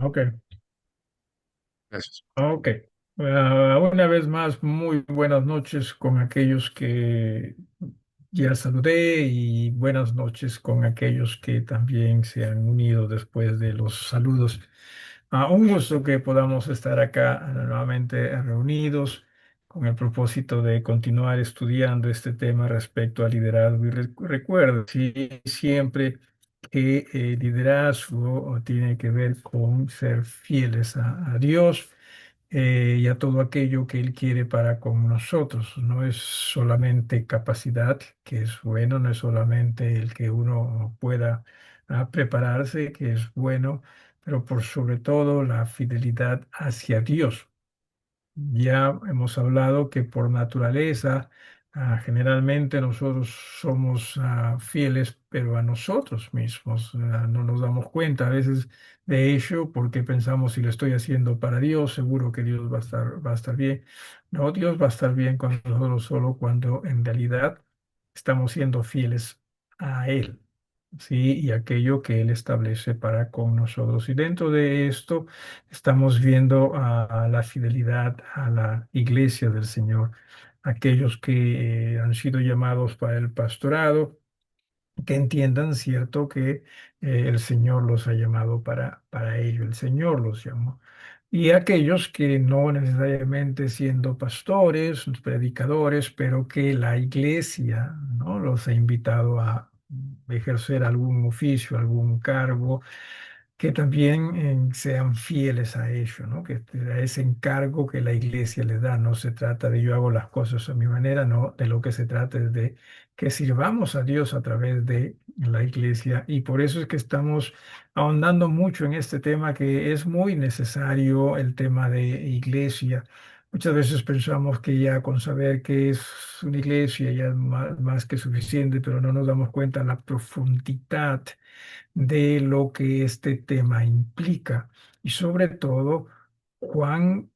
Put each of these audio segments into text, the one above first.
Ok, Gracias. ok. Una vez más, muy buenas noches con aquellos que ya saludé y buenas noches con aquellos que también se han unido después de los saludos. Un gusto que podamos estar acá nuevamente reunidos con el propósito de continuar estudiando este tema respecto al liderazgo. Y recuerda, sí, siempre que liderazgo tiene que ver con ser fieles a Dios y a todo aquello que Él quiere para con nosotros. No es solamente capacidad, que es bueno, no es solamente el que uno pueda prepararse, que es bueno, pero por sobre todo la fidelidad hacia Dios. Ya hemos hablado que por naturaleza, generalmente nosotros somos fieles, pero a nosotros mismos. No nos damos cuenta a veces de ello porque pensamos si lo estoy haciendo para Dios, seguro que Dios va a estar bien. No, Dios va a estar bien con nosotros solo cuando en realidad estamos siendo fieles a Él. Sí, y aquello que Él establece para con nosotros. Y dentro de esto, estamos viendo a la fidelidad a la iglesia del Señor, aquellos que han sido llamados para el pastorado, que entiendan, cierto, que el Señor los ha llamado para ello, el Señor los llamó. Y aquellos que no necesariamente siendo pastores, predicadores, pero que la iglesia, ¿no?, los ha invitado a ejercer algún oficio, algún cargo, que también sean fieles a ello, ¿no? Que a ese encargo que la iglesia les da. No se trata de yo hago las cosas a mi manera, no, de lo que se trata es de que sirvamos a Dios a través de la iglesia. Y por eso es que estamos ahondando mucho en este tema, que es muy necesario, el tema de iglesia. Muchas veces pensamos que ya con saber qué es una iglesia ya es más que suficiente, pero no nos damos cuenta de la profundidad de lo que este tema implica y sobre todo cuán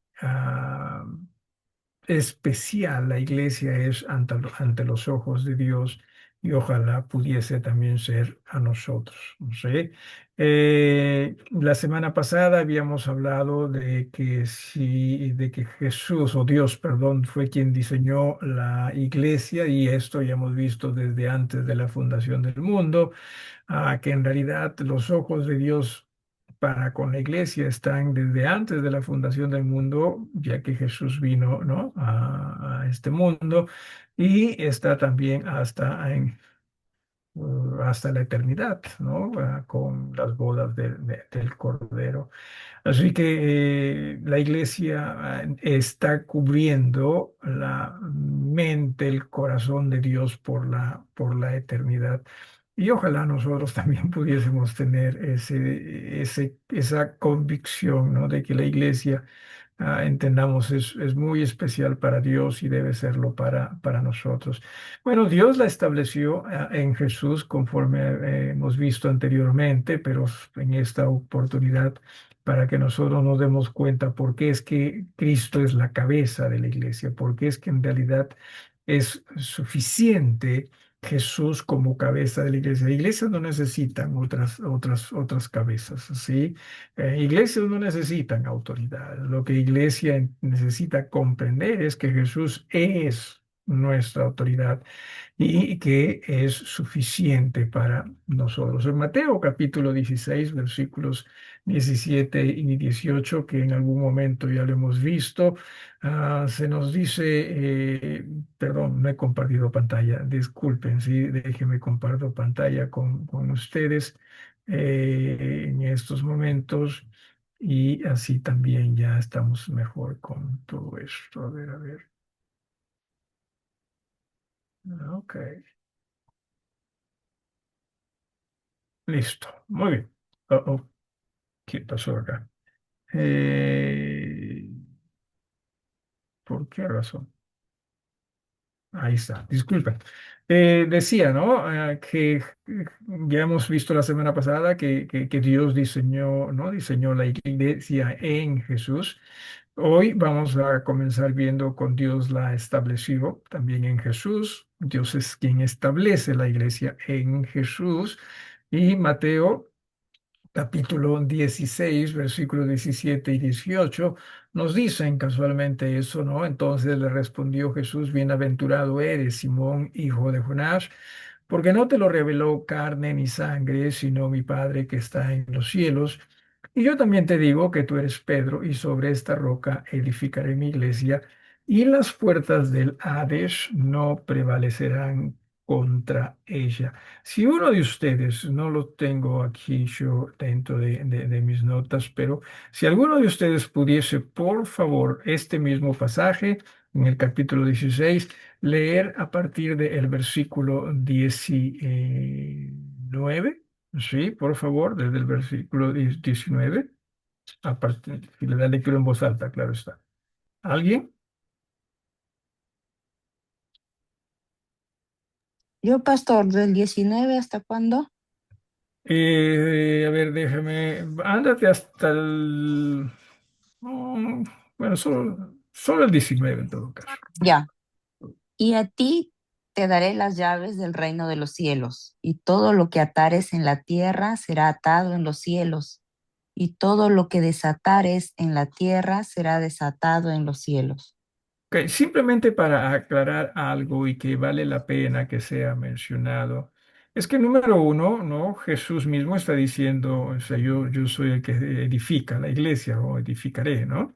especial la iglesia es ante los ojos de Dios, y ojalá pudiese también ser a nosotros. No sé. La semana pasada habíamos hablado de que de que Jesús o Dios, perdón, fue quien diseñó la iglesia, y esto ya hemos visto desde antes de la fundación del mundo, que en realidad los ojos de Dios para con la iglesia están desde antes de la fundación del mundo, ya que Jesús vino, ¿no?, a este mundo, y está también hasta la eternidad, ¿no?, con las bodas del Cordero. Así que la iglesia está cubriendo la mente, el corazón de Dios por la eternidad. Y ojalá nosotros también pudiésemos tener esa convicción, ¿no?, de que la iglesia, entendamos, es muy especial para Dios y debe serlo para nosotros. Bueno, Dios la estableció en Jesús, conforme hemos visto anteriormente, pero en esta oportunidad, para que nosotros nos demos cuenta por qué es que Cristo es la cabeza de la iglesia, por qué es que en realidad es suficiente Jesús como cabeza de la iglesia. Iglesias no necesitan otras cabezas, ¿sí? Iglesias no necesitan autoridad. Lo que iglesia necesita comprender es que Jesús es nuestra autoridad y que es suficiente para nosotros. En Mateo capítulo 16, versículos 17 y 18, que en algún momento ya lo hemos visto, se nos dice, perdón, no he compartido pantalla, disculpen, sí, déjenme comparto pantalla con ustedes en estos momentos, y así también ya estamos mejor con todo esto. A ver, a ver. Ok, listo, muy bien. Oh, oh, ¿qué pasó acá? Eh, ¿Por qué razón? Ahí está, disculpen. Decía, ¿no? Que ya hemos visto la semana pasada que Dios diseñó, ¿no? Diseñó la iglesia en Jesús. Hoy vamos a comenzar viendo con Dios la estableció también en Jesús. Dios es quien establece la iglesia en Jesús. Y Mateo capítulo 16, versículos 17 y 18, nos dicen casualmente eso, ¿no? Entonces le respondió Jesús: bienaventurado eres, Simón, hijo de Jonás, porque no te lo reveló carne ni sangre, sino mi Padre que está en los cielos. Y yo también te digo que tú eres Pedro, y sobre esta roca edificaré mi iglesia, y las puertas del Hades no prevalecerán contra ella. Si uno de ustedes, no lo tengo aquí yo dentro de mis notas, pero si alguno de ustedes pudiese, por favor, este mismo pasaje en el capítulo 16, leer a partir del versículo 19, sí, por favor, desde el versículo 19, a partir, y le da lectura en voz alta, claro está. ¿Alguien? Yo, pastor, ¿del 19 hasta cuándo? A ver, déjame, ándate hasta el... mm, bueno, solo el 19 en todo caso. Ya. Y a ti te daré las llaves del reino de los cielos, y todo lo que atares en la tierra será atado en los cielos, y todo lo que desatares en la tierra será desatado en los cielos. Ok, simplemente para aclarar algo y que vale la pena que sea mencionado, es que número uno, ¿no? Jesús mismo está diciendo, o sea, yo soy el que edifica la iglesia o edificaré, ¿no?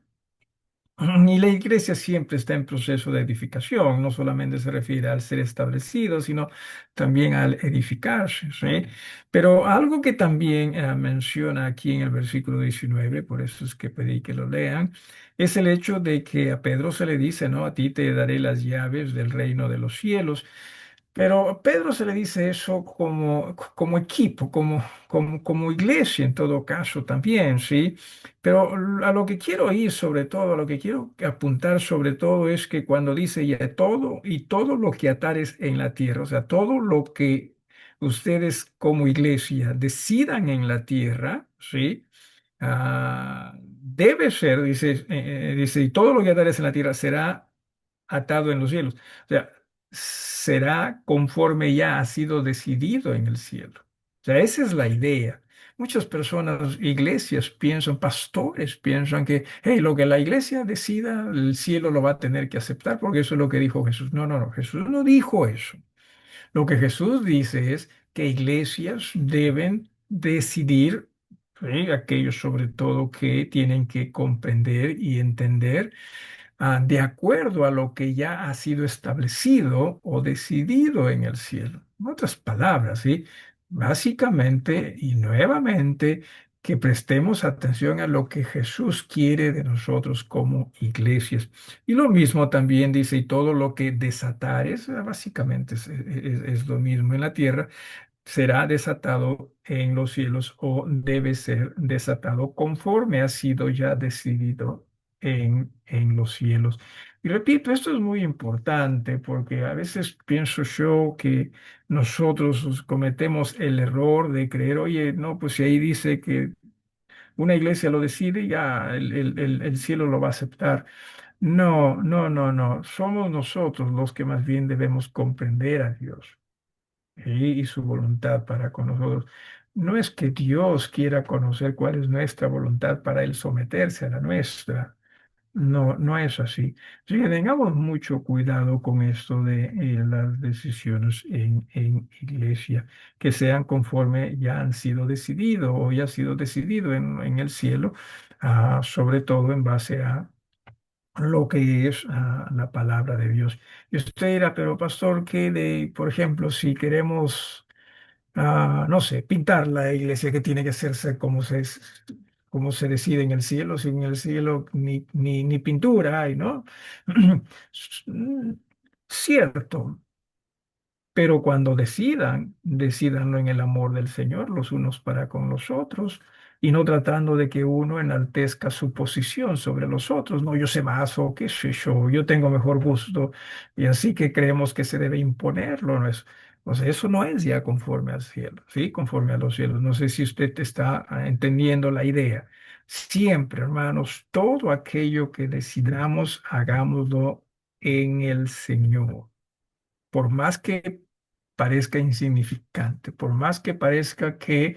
Y la iglesia siempre está en proceso de edificación, no solamente se refiere al ser establecido, sino también al edificarse, ¿sí? Pero algo que también menciona aquí en el versículo 19, por eso es que pedí que lo lean, es el hecho de que a Pedro se le dice, ¿no? A ti te daré las llaves del reino de los cielos. Pero a Pedro se le dice eso como equipo, como iglesia en todo caso también, ¿sí? Pero a lo que quiero ir sobre todo, a lo que quiero apuntar sobre todo es que cuando dice ya todo y todo lo que atares en la tierra, o sea, todo lo que ustedes como iglesia decidan en la tierra, ¿sí? Debe ser, dice, y todo lo que atares en la tierra será atado en los cielos. O sea, será conforme ya ha sido decidido en el cielo. O sea, esa es la idea. Muchas personas, iglesias piensan, pastores piensan que, hey, lo que la iglesia decida, el cielo lo va a tener que aceptar porque eso es lo que dijo Jesús. No, no, no, Jesús no dijo eso. Lo que Jesús dice es que iglesias deben decidir, ¿sí? Aquellos sobre todo que tienen que comprender y entender de acuerdo a lo que ya ha sido establecido o decidido en el cielo. En otras palabras, ¿sí? Básicamente y nuevamente que prestemos atención a lo que Jesús quiere de nosotros como iglesias. Y lo mismo también dice, y todo lo que desatares, básicamente es lo mismo en la tierra, será desatado en los cielos o debe ser desatado conforme ha sido ya decidido en los cielos. Y repito, esto es muy importante porque a veces pienso yo que nosotros cometemos el error de creer, oye, no, pues si ahí dice que una iglesia lo decide, ya el cielo lo va a aceptar. No, no, no, no. Somos nosotros los que más bien debemos comprender a Dios y su voluntad para con nosotros. No es que Dios quiera conocer cuál es nuestra voluntad para Él someterse a la nuestra. No, no es así. Así que tengamos mucho cuidado con esto de las decisiones en iglesia, que sean conforme ya han sido decidido o ya ha sido decidido en el cielo, sobre todo en base a lo que es la palabra de Dios. Y usted dirá, pero pastor, ¿qué de, por ejemplo, si queremos, no sé, pintar la iglesia, que tiene que hacerse como se decide en el cielo? Si en el cielo ni pintura hay, ¿no? Cierto, pero cuando decidan, decidanlo en el amor del Señor, los unos para con los otros, y no tratando de que uno enaltezca su posición sobre los otros. No, yo sé más o qué sé yo tengo mejor gusto, y así que creemos que se debe imponerlo. No es, o sea, eso no es ya conforme al cielo, ¿sí? Conforme a los cielos. No sé si usted está entendiendo la idea. Siempre, hermanos, todo aquello que decidamos, hagámoslo en el Señor, por más que parezca insignificante, por más que parezca que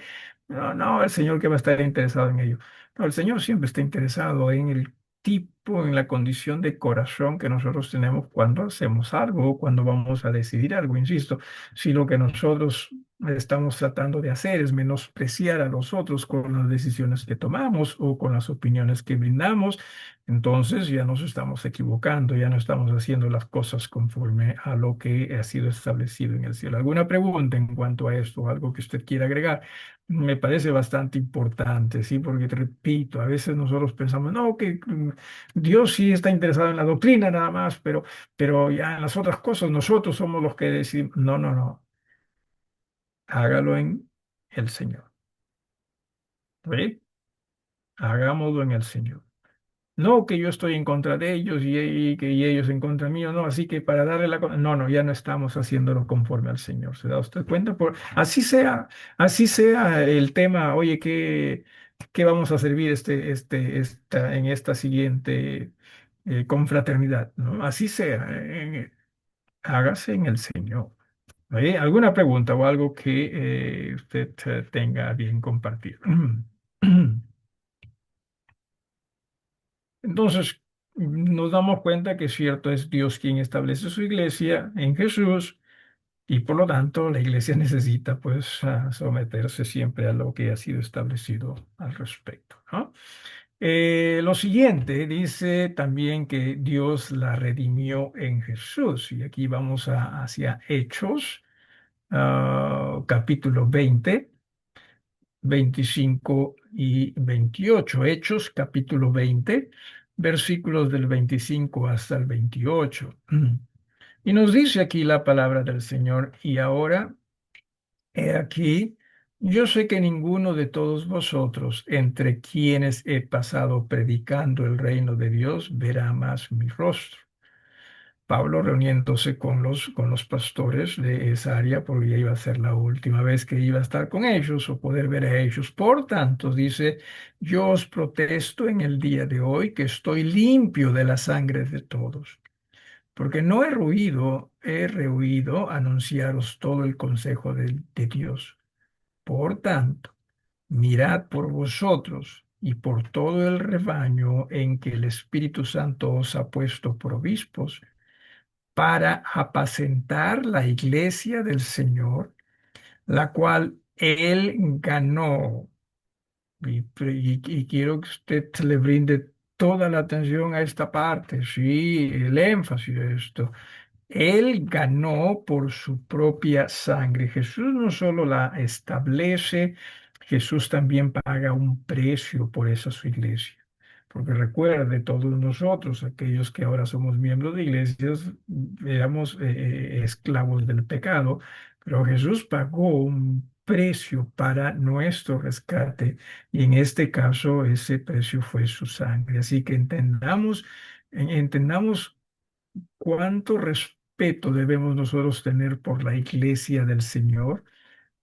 No, no, el Señor que va a estar interesado en ello. No, el Señor siempre está interesado en el tipo, en la condición de corazón que nosotros tenemos cuando hacemos algo o cuando vamos a decidir algo. Insisto, si lo que nosotros estamos tratando de hacer es menospreciar a los otros con las decisiones que tomamos o con las opiniones que brindamos, entonces ya nos estamos equivocando, ya no estamos haciendo las cosas conforme a lo que ha sido establecido en el cielo. ¿Alguna pregunta en cuanto a esto? ¿Algo que usted quiera agregar? Me parece bastante importante, sí, porque te repito, a veces nosotros pensamos, no, que Dios sí está interesado en la doctrina nada más, pero ya en las otras cosas nosotros somos los que decidimos. No, no, no, hágalo en el Señor, ¿sí? Hagámoslo en el Señor. No que yo estoy en contra de ellos y que y ellos en contra mío, no, así que para darle No, no, ya no estamos haciéndolo conforme al Señor. ¿Se da usted cuenta? Así sea el tema, oye, ¿qué vamos a servir en esta siguiente confraternidad? ¿No? Así sea, hágase en el Señor. ¿Oye? ¿Alguna pregunta o algo que usted tenga a bien compartir? Entonces, nos damos cuenta que cierto es Dios quien establece su iglesia en Jesús y por lo tanto la iglesia necesita pues someterse siempre a lo que ha sido establecido al respecto, ¿no? Lo siguiente dice también que Dios la redimió en Jesús y aquí vamos hacia Hechos, capítulo 20. 25 y 28. Hechos capítulo 20, versículos del 25 hasta el 28. Y nos dice aquí la palabra del Señor, y ahora, he aquí, yo sé que ninguno de todos vosotros, entre quienes he pasado predicando el reino de Dios, verá más mi rostro. Pablo reuniéndose con los pastores de esa área, porque ya iba a ser la última vez que iba a estar con ellos o poder ver a ellos. Por tanto, dice, yo os protesto en el día de hoy que estoy limpio de la sangre de todos, porque no he rehuido anunciaros todo el consejo de Dios. Por tanto, mirad por vosotros y por todo el rebaño en que el Espíritu Santo os ha puesto por obispos para apacentar la iglesia del Señor, la cual Él ganó. Y quiero que usted le brinde toda la atención a esta parte, sí, el énfasis de esto. Él ganó por su propia sangre. Jesús no solo la establece, Jesús también paga un precio por esa su iglesia. Porque recuerde, todos nosotros, aquellos que ahora somos miembros de iglesias, éramos esclavos del pecado, pero Jesús pagó un precio para nuestro rescate y en este caso ese precio fue su sangre. Así que entendamos cuánto respeto debemos nosotros tener por la iglesia del Señor,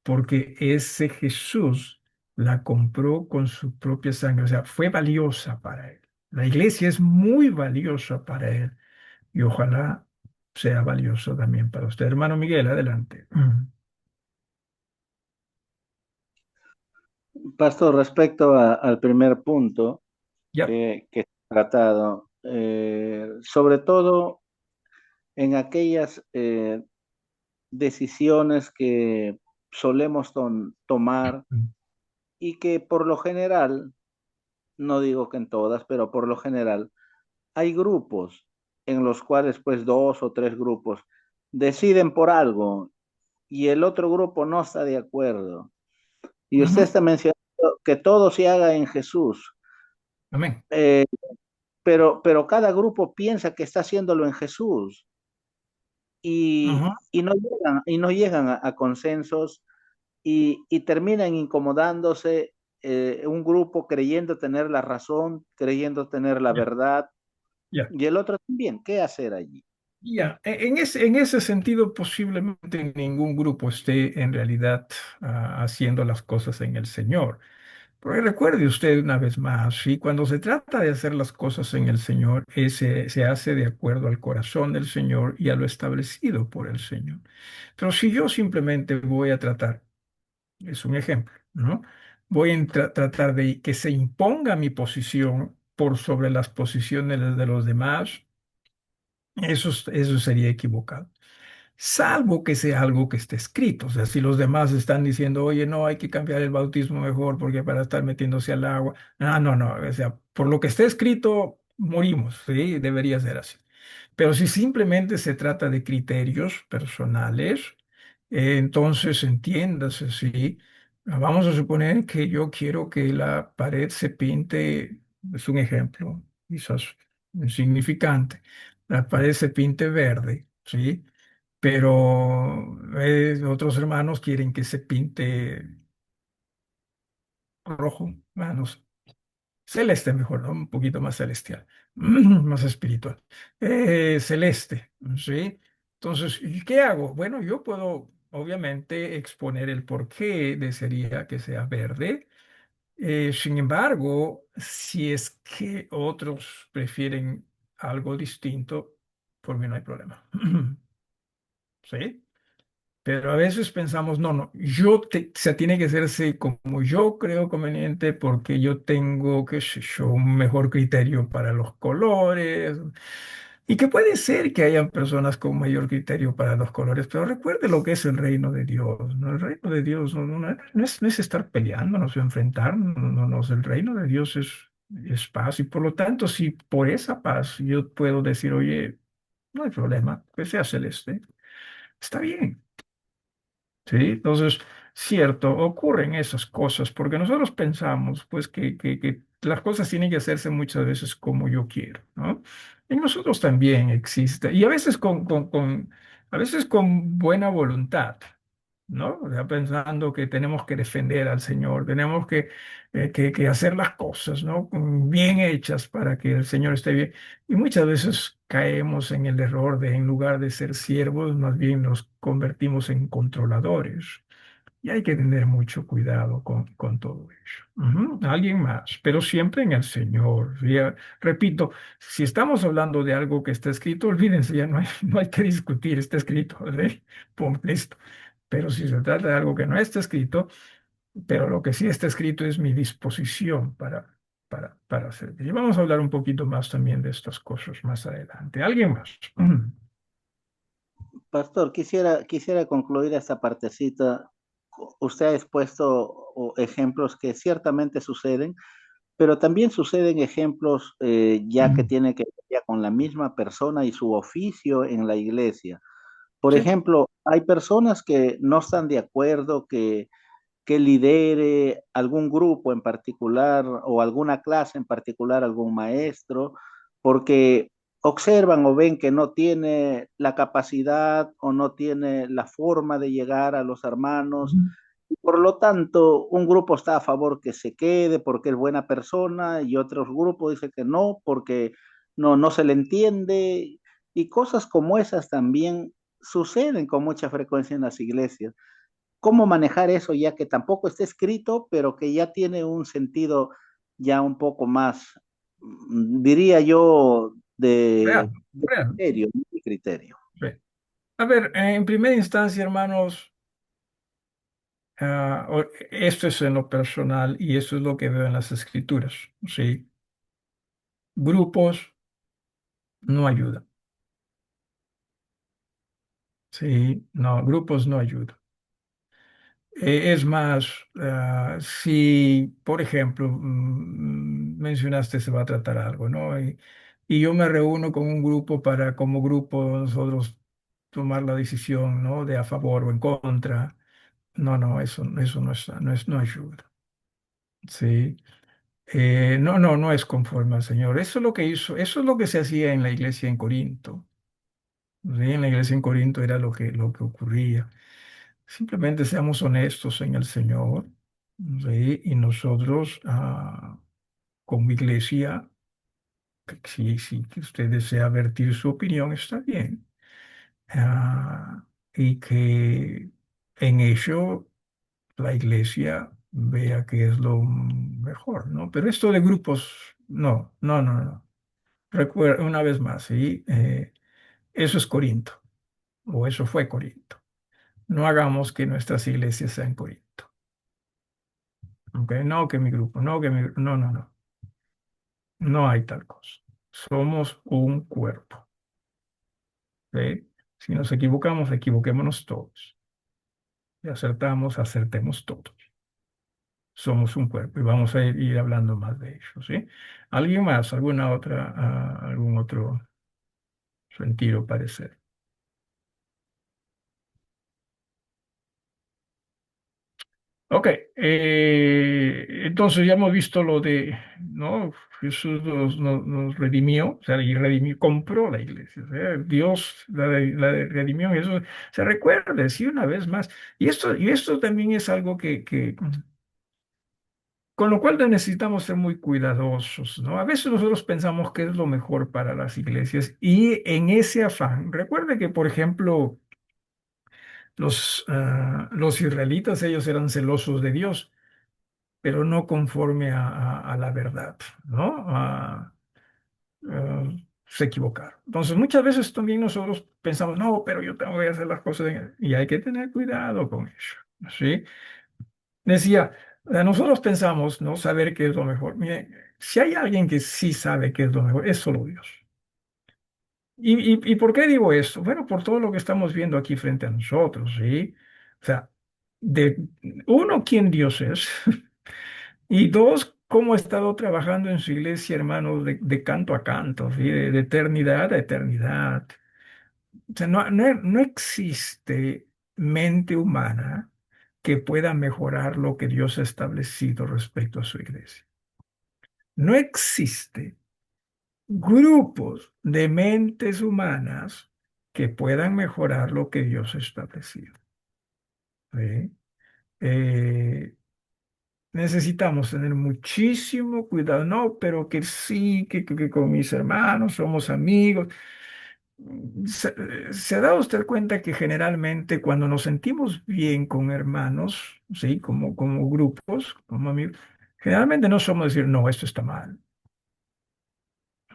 porque ese Jesús la compró con su propia sangre, o sea, fue valiosa para él. La iglesia es muy valiosa para él y ojalá sea valioso también para usted. Hermano Miguel, adelante. Pastor, respecto al primer punto Ya. que he tratado, sobre todo en aquellas decisiones que solemos tomar y que por lo general, no digo que en todas, pero por lo general, hay grupos en los cuales pues dos o tres grupos deciden por algo y el otro grupo no está de acuerdo. Y usted Ujú. está mencionando que todo se haga en Jesús. Amén. Eh, pero cada grupo piensa que está haciéndolo en Jesús Ujú. y no llegan a consensos y terminan incomodándose un grupo creyendo tener la razón, creyendo tener la Ya, verdad ya. y el otro también. ¿Qué hacer allí? Ya, en ese sentido, posiblemente ningún grupo esté en realidad haciendo las cosas en el Señor. Porque recuerde usted una vez más, ¿sí? Cuando se trata de hacer las cosas en el Señor, se hace de acuerdo al corazón del Señor y a lo establecido por el Señor. Pero si yo simplemente voy a tratar, es un ejemplo, ¿no? voy a tratar de que se imponga mi posición por sobre las posiciones de los demás, eso sería equivocado. Salvo que sea algo que esté escrito. O sea, si los demás están diciendo, oye, no, hay que cambiar el bautismo mejor porque para estar metiéndose al agua. Ah, no, no. O sea, por lo que esté escrito, morimos. Sí, debería ser así. Pero si simplemente se trata de criterios personales, entonces entiéndase, sí. Vamos a suponer que yo quiero que la pared se pinte, es un ejemplo, quizás insignificante, la pared se pinte verde, ¿sí? Pero otros hermanos quieren que se pinte rojo, no sé. Celeste mejor, ¿no? Un poquito más celestial, más espiritual. Celeste, ¿sí? Entonces, ¿y qué hago? Bueno, yo puedo obviamente exponer el por qué desearía que sea verde. Sin embargo, si es que otros prefieren algo distinto, por mí no hay problema. ¿Sí? Pero a veces pensamos, no, no, o sea, tiene que hacerse como yo creo conveniente porque yo tengo, qué sé yo, un mejor criterio para los colores. Y que puede ser que hayan personas con mayor criterio para los colores, pero recuerde lo que es el reino de Dios, ¿no? El reino de Dios no es estar peleando, no es enfrentar, el reino de Dios es paz. Y por lo tanto, si por esa paz yo puedo decir, oye, no hay problema, que sea celeste, está bien. Sí, entonces, cierto, ocurren esas cosas, porque nosotros pensamos, pues, que las cosas tienen que hacerse muchas veces como yo quiero, ¿no? Y nosotros también existe, y a veces a veces con buena voluntad, ¿no? O sea, pensando que tenemos que defender al Señor, tenemos que hacer las cosas, ¿no? Bien hechas para que el Señor esté bien. Y muchas veces caemos en el error de, en lugar de ser siervos, más bien nos convertimos en controladores. Y hay que tener mucho cuidado con todo eso. Ujú. Alguien más, pero siempre en el Señor. Ya, repito, si estamos hablando de algo que está escrito, olvídense, ya no hay que discutir, está escrito, ¿sí? Pum, listo. Pero si se trata de algo que no está escrito, pero lo que sí está escrito es mi disposición para servir. Y vamos a hablar un poquito más también de estas cosas más adelante. ¿Alguien más? Pastor, quisiera concluir esta partecita. Usted ha expuesto ejemplos que ciertamente suceden, pero también suceden ejemplos ya que tiene que ver ya con la misma persona y su oficio en la iglesia. Por Sí. ejemplo, hay personas que no están de acuerdo que lidere algún grupo en particular o alguna clase en particular, algún maestro, porque observan o ven que no tiene la capacidad o no tiene la forma de llegar a los hermanos. Ujú. Por lo tanto, un grupo está a favor que se quede porque es buena persona y otros grupos dicen que no porque no se le entiende y cosas como esas también suceden con mucha frecuencia en las iglesias. ¿Cómo manejar eso ya que tampoco está escrito, pero que ya tiene un sentido ya un poco más, diría yo, Real, de real. criterio, de criterio? Sí. A ver, en primera instancia, hermanos, esto es en lo personal y eso es lo que veo en las escrituras. Sí, grupos no ayudan. Sí, no, grupos no ayudan. Es más, si, por ejemplo, mencionaste se va a tratar algo, ¿no? Y yo me reúno con un grupo para, como grupo, nosotros tomar la decisión, ¿no? De a favor o en contra. No, no, eso no ayuda. Sí. No es conforme al Señor. Eso es lo que hizo, eso es lo que se hacía en la iglesia en Corinto. ¿Sí? En la iglesia en Corinto era lo que ocurría. Simplemente seamos honestos en el Señor, ¿sí? Y nosotros, como iglesia, si que usted desea vertir su opinión, está bien. Ah, y que en ello la iglesia vea que es lo mejor, ¿no? Pero esto de grupos, no, no, no, no. Recuerda, una vez más, ¿sí? Eso es Corinto, o eso fue Corinto. No hagamos que nuestras iglesias sean Corinto. ¿ok? No que mi grupo, no que mi... No, no, no. No hay tal cosa. Somos un cuerpo, ¿ok? Si nos equivocamos, equivoquémonos todos. Si acertamos, acertemos todos. Somos un cuerpo y vamos a ir hablando más de ello, ¿sí? ¿Alguien más? ¿Alguna otra, algún otro sentido parecer? Ok, entonces ya hemos visto lo de, ¿no? Jesús nos redimió, o sea, y redimió, compró la iglesia, o sea, Dios la redimió, y eso se recuerda, sí, una vez más. Y esto también es algo con lo cual necesitamos ser muy cuidadosos, ¿no? A veces nosotros pensamos que es lo mejor para las iglesias y en ese afán, recuerde que, por ejemplo, los israelitas, ellos eran celosos de Dios, pero no conforme a la verdad, ¿no? Se equivocaron. Entonces, muchas veces también nosotros pensamos, no, pero yo tengo que hacer las cosas y hay que tener cuidado con eso, ¿sí? Decía, nosotros pensamos, ¿no? Saber qué es lo mejor. Mire, si hay alguien que sí sabe qué es lo mejor, es solo Dios. ¿Y por qué digo esto? Bueno, por todo lo que estamos viendo aquí frente a nosotros, ¿sí? O sea, de uno, quién Dios es. Y dos, cómo ha estado trabajando en su iglesia, hermanos, de canto a canto, ¿sí? De eternidad a eternidad. O sea, no existe mente humana que pueda mejorar lo que Dios ha establecido respecto a su iglesia. No existe grupos de mentes humanas que puedan mejorar lo que Dios ha establecido. ¿Sí? Eh, Necesitamos tener muchísimo cuidado, no, pero que sí, que con mis hermanos somos amigos. ¿Se, se ha dado usted cuenta que generalmente cuando nos sentimos bien con hermanos, sí, como grupos, como amigos, generalmente no somos decir, no, esto está mal,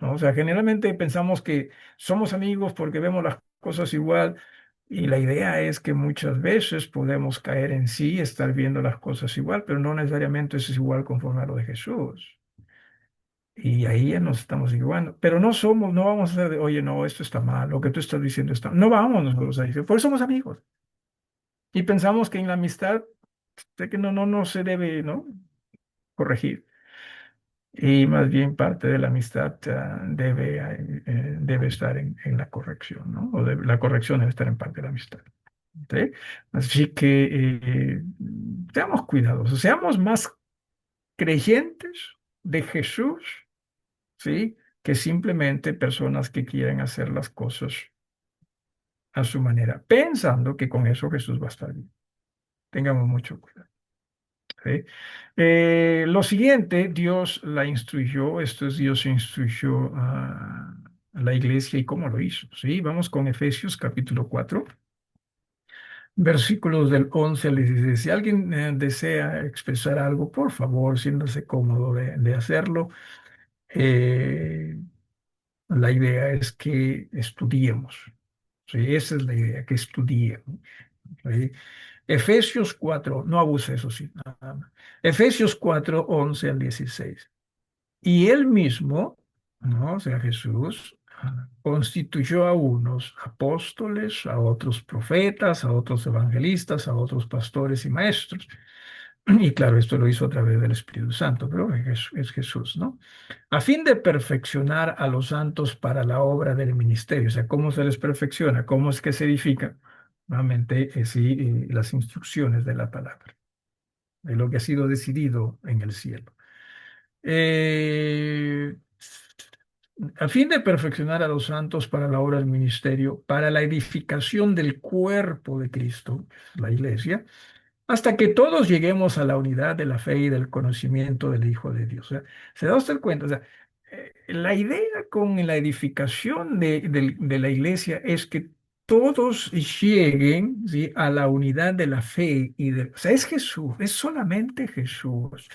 ¿no? O sea, generalmente pensamos que somos amigos porque vemos las cosas igual. Y la idea es que muchas veces podemos caer en sí, estar viendo las cosas igual, pero no necesariamente eso es igual conforme a lo de Jesús. Y ahí ya nos estamos equivocando. Pero no vamos a hacer de, oye, no, esto está mal, lo que tú estás diciendo está mal. No vamos nosotros a decir, por eso somos amigos. Y pensamos que en la amistad, sé que no se debe, ¿no? Corregir. Y más bien parte de la amistad debe estar en la corrección, ¿no? La corrección debe estar en parte de la amistad. ¿Sí? Así que seamos cuidadosos, seamos más creyentes de Jesús, ¿sí? Que simplemente personas que quieren hacer las cosas a su manera, pensando que con eso Jesús va a estar bien. Tengamos mucho cuidado. ¿Sí? Lo siguiente, Dios la instruyó, esto es, Dios instruyó a la iglesia y cómo lo hizo. ¿Sí? Vamos con Efesios capítulo 4. Versículos del 11 al 16. Si alguien desea expresar algo, por favor, siéntase cómodo de hacerlo. Eh, la idea es que estudiemos. Sí, esa es la idea, que estudiemos. ¿Sí? Efesios 4, no abuse eso sí, nada más. Efesios 4, 11 al 16. Y él mismo, ¿no? O sea, Jesús, constituyó a unos apóstoles, a otros profetas, a otros evangelistas, a otros pastores y maestros. Y claro, esto lo hizo a través del Espíritu Santo, pero es Jesús, ¿no? A fin de perfeccionar a los santos para la obra del ministerio. O sea, ¿cómo se les perfecciona? ¿Cómo es que se edifica? Nuevamente, sí, las instrucciones de la palabra, de lo que ha sido decidido en el cielo. Eh, a fin de perfeccionar a los santos para la obra del ministerio, para la edificación del cuerpo de Cristo, la iglesia, hasta que todos lleguemos a la unidad de la fe y del conocimiento del Hijo de Dios. O sea, ¿se da usted cuenta? O sea, la idea con la edificación de la iglesia es que todos lleguen, ¿sí? A la unidad de la fe o sea, es Jesús, es solamente Jesús.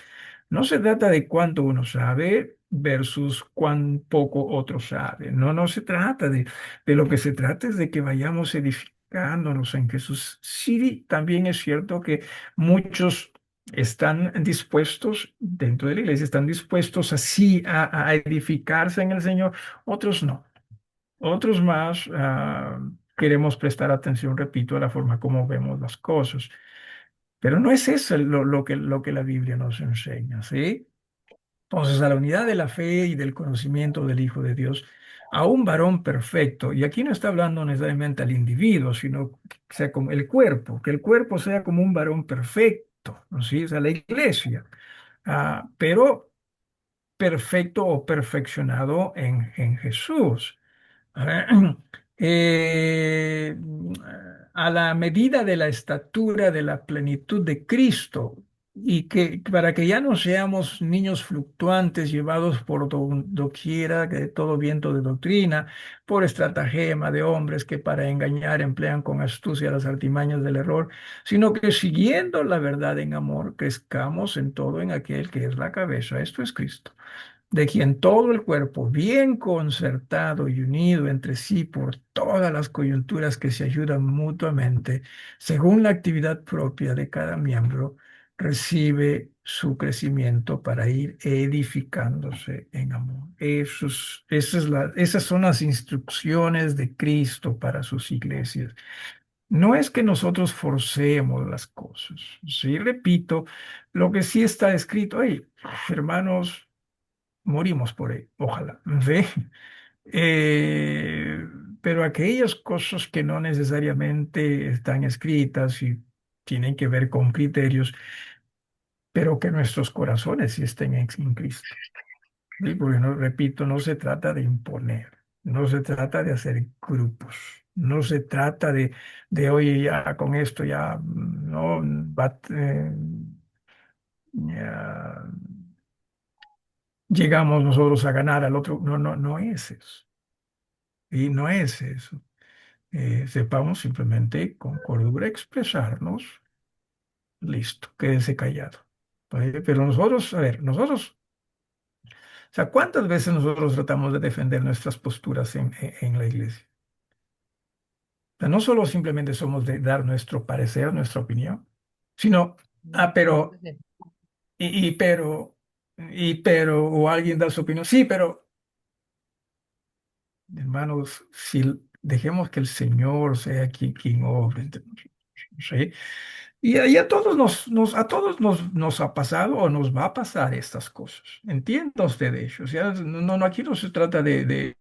No se trata de cuánto uno sabe versus cuán poco otro sabe. No se trata de lo que se trata es de que vayamos edificándonos en Jesús. Sí, también es cierto que muchos están dispuestos, dentro de la iglesia, están dispuestos así a edificarse en el Señor, otros no. Otros más queremos prestar atención, repito, a la forma como vemos las cosas. Pero no es eso lo que la Biblia nos enseña, ¿sí? Entonces, a la unidad de la fe y del conocimiento del Hijo de Dios, a un varón perfecto, y aquí no está hablando necesariamente al individuo, sino que sea como el cuerpo, que el cuerpo sea como un varón perfecto, ¿no? ¿Sí? O sea, la iglesia, pero perfecto o perfeccionado en Jesús. Ah, eh, a la medida de la estatura de la plenitud de Cristo y que para que ya no seamos niños fluctuantes llevados por doquiera de todo viento de doctrina, por estratagema de hombres que para engañar emplean con astucia las artimañas del error, sino que siguiendo la verdad en amor, crezcamos en todo en aquel que es la cabeza, esto es Cristo, de quien todo el cuerpo, bien concertado y unido entre sí por todas las coyunturas que se ayudan mutuamente, según la actividad propia de cada miembro, recibe su crecimiento para ir edificándose en amor. Esas son las instrucciones de Cristo para sus iglesias. No es que nosotros forcemos las cosas. Sí, repito, lo que sí está escrito, hey, hermanos, morimos por él, ojalá, ¿sí? Eh, pero aquellas cosas que no necesariamente están escritas y tienen que ver con criterios, pero que nuestros corazones sí estén en Cristo, ¿sí? Porque no, repito, no se trata de imponer, no se trata de hacer grupos, no se trata oye, ya con esto ya no ya llegamos nosotros a ganar al otro. No, no, no es eso. Y no es eso. Sepamos simplemente con cordura expresarnos, listo, quédese callado. Pero nosotros, a ver, nosotros, o sea, ¿cuántas veces nosotros tratamos de defender nuestras posturas en la iglesia? O sea, no solo simplemente somos de dar nuestro parecer, nuestra opinión, sino, pero, y pero, o alguien da su opinión, sí, pero, hermanos, si dejemos que el Señor sea quien obre entre nosotros, ¿sí? Y ahí a todos nos ha pasado o nos va a pasar estas cosas. Entienda usted de ello. O sea, no, no, aquí no se trata de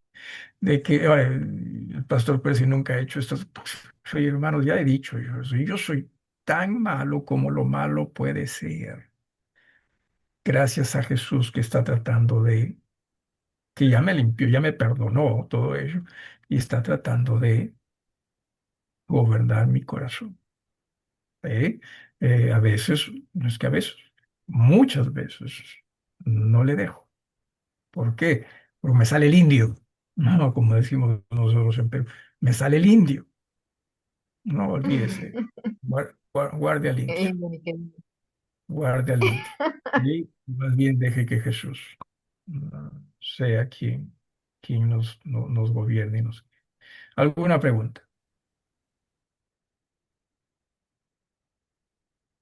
que el pastor Percy nunca ha hecho esto. Soy hermanos, ya he dicho, yo soy tan malo como lo malo puede ser. Gracias a Jesús que está tratando que ya me limpió, ya me perdonó todo ello y está tratando de gobernar mi corazón. ¿Eh? A veces, no es que a veces, muchas veces no le dejo. ¿Por qué? Porque me sale el indio. No, como decimos nosotros en Perú, me sale el indio. No olvídese. Guarde al indio, guarde al indio. Y más bien deje que Jesús sea quien nos gobierne. ¿Alguna pregunta?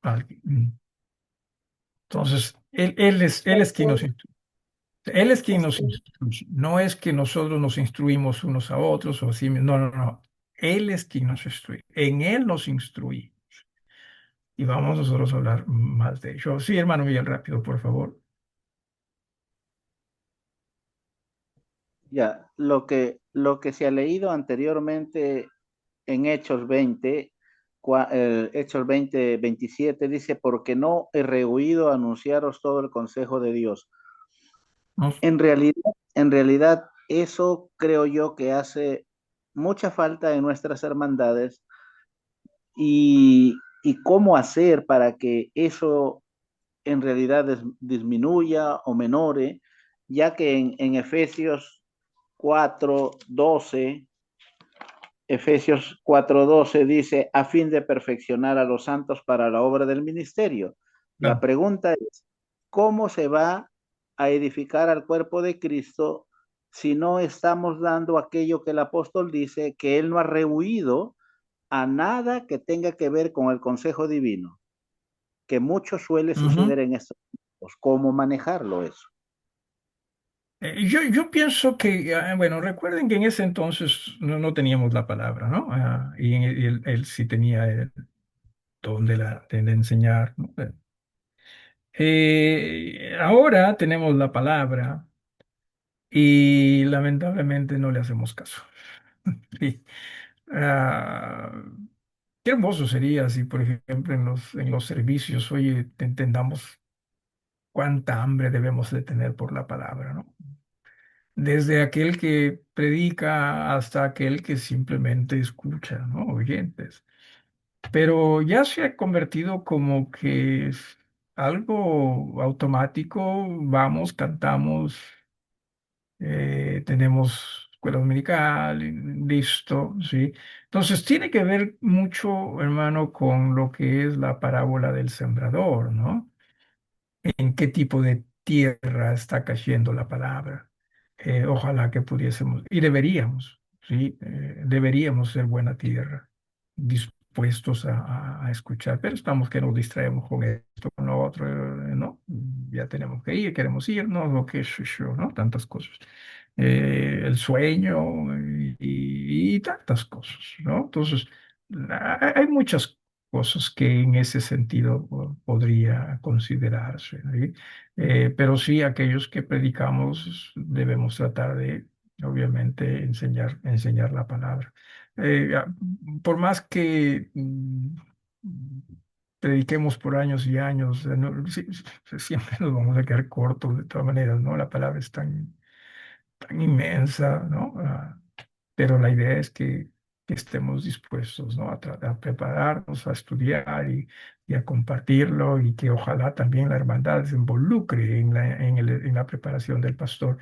¿Alguien? Entonces, él es quien nos instruye. Él es quien nos instruye. No es que nosotros nos instruimos unos a otros o así. No, no, no. Él es quien nos instruye. En Él nos instruye. Y vamos nosotros a hablar más de ello. Sí, hermano Miguel, rápido, por favor. Ya, lo que se ha leído anteriormente en Hechos 20, Hechos 20, 27, dice, porque no he rehuido anunciaros todo el consejo de Dios. Nos- En realidad, en realidad, eso creo yo que hace mucha falta en nuestras hermandades y cómo hacer para que eso en realidad disminuya o menore, ya que en Efesios 4:12 Efesios 4:12 dice, a fin de perfeccionar a los santos para la obra del ministerio. La claro. pregunta es, ¿cómo se va a edificar al cuerpo de Cristo si no estamos dando aquello que el apóstol dice, que él no ha rehuido a nada que tenga que ver con el consejo divino? que mucho suele Ujú. suceder en estos tiempos. ¿Cómo manejarlo eso? Yo pienso que, bueno, recuerden que en ese entonces no teníamos la palabra, ¿no? Y él sí tenía el don de enseñar, ¿no? Ahora tenemos la palabra y lamentablemente no le hacemos caso. Sí. Ah, qué hermoso sería si, por ejemplo, en los servicios, oye, entendamos cuánta hambre debemos de tener por la palabra, ¿no? Desde aquel que predica hasta aquel que simplemente escucha, ¿no? Oyentes. Pero ya se ha convertido como que es algo automático, vamos, cantamos, tenemos escuela dominical, listo, ¿sí? Entonces tiene que ver mucho, hermano, con lo que es la parábola del sembrador, ¿no? En qué tipo de tierra está cayendo la palabra. Ojalá que pudiésemos, y deberíamos, ¿sí? Deberíamos ser buena tierra, dispuestos a escuchar, pero estamos que nos distraemos con esto, con lo otro, ¿no? Ya tenemos que ir, queremos irnos, lo que es, ¿no? Tantas cosas. El sueño y tantas cosas, ¿no? Entonces, hay muchas cosas que en ese sentido podría considerarse, ¿sí? Pero sí, aquellos que predicamos debemos tratar de, obviamente, enseñar la palabra. Eh, a- por más que prediquemos por años y años, siempre nos vamos a quedar cortos de todas maneras, ¿no? La palabra es tan inmensa, ¿no? Pero la idea es que estemos dispuestos, ¿no? A prepararnos, a estudiar y a compartirlo y que ojalá también la hermandad se involucre en la preparación del pastor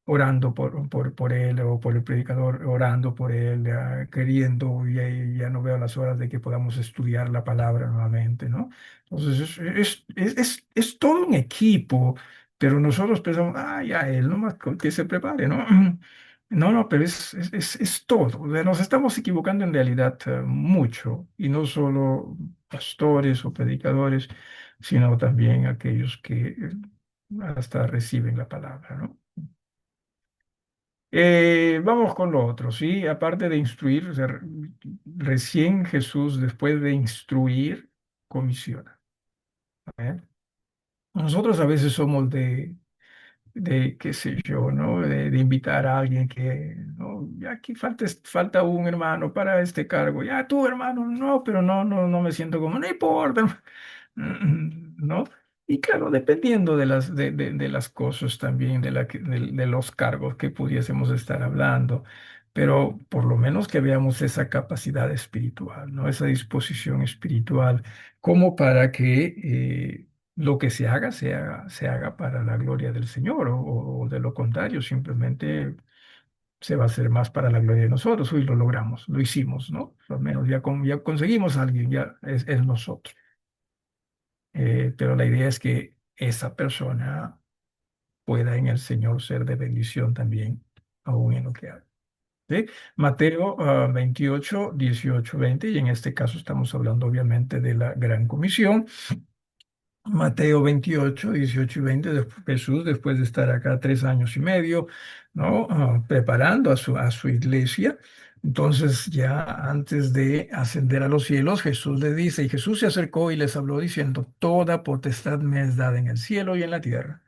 orando por él o por el predicador, orando por él, queriendo, y ya no veo las horas de que podamos estudiar la palabra nuevamente, ¿no? Entonces, es todo un equipo, pero nosotros pensamos, ya él, nomás que se prepare, ¿no? No, no, pero es todo. O sea, nos estamos equivocando en realidad mucho, y no solo pastores o predicadores, sino también aquellos que hasta reciben la palabra, ¿no? Vamos con lo otro, ¿sí? Aparte de instruir, o sea, recién Jesús, después de instruir, comisiona. ¿Eh? Nosotros a veces somos qué sé yo, ¿no? De invitar a alguien que, no, ya aquí falta un hermano para este cargo. Ya tú, hermano, no, pero no me siento como, no importa, ¿no? Y claro, dependiendo de las cosas también, de los cargos que pudiésemos estar hablando, pero por lo menos que veamos esa capacidad espiritual, ¿no? Esa disposición espiritual, como para que lo que se haga para la gloria del Señor, o de lo contrario, simplemente se va a hacer más para la gloria de nosotros. Hoy lo logramos, lo hicimos, ¿no? Al menos ya conseguimos a alguien, ya es nosotros. Pero la idea es que esa persona pueda en el Señor ser de bendición también, aún en lo que haga. ¿Sí? Mateo 28, 18, 20, y en este caso estamos hablando obviamente de la Gran Comisión. Mateo 28, 18 y 20, Jesús, después de estar acá 3 años y medio, ¿no? Preparando a su iglesia. Entonces, ya antes de ascender a los cielos, Jesús le dice, y Jesús se acercó y les habló diciendo, toda potestad me es dada en el cielo y en la tierra.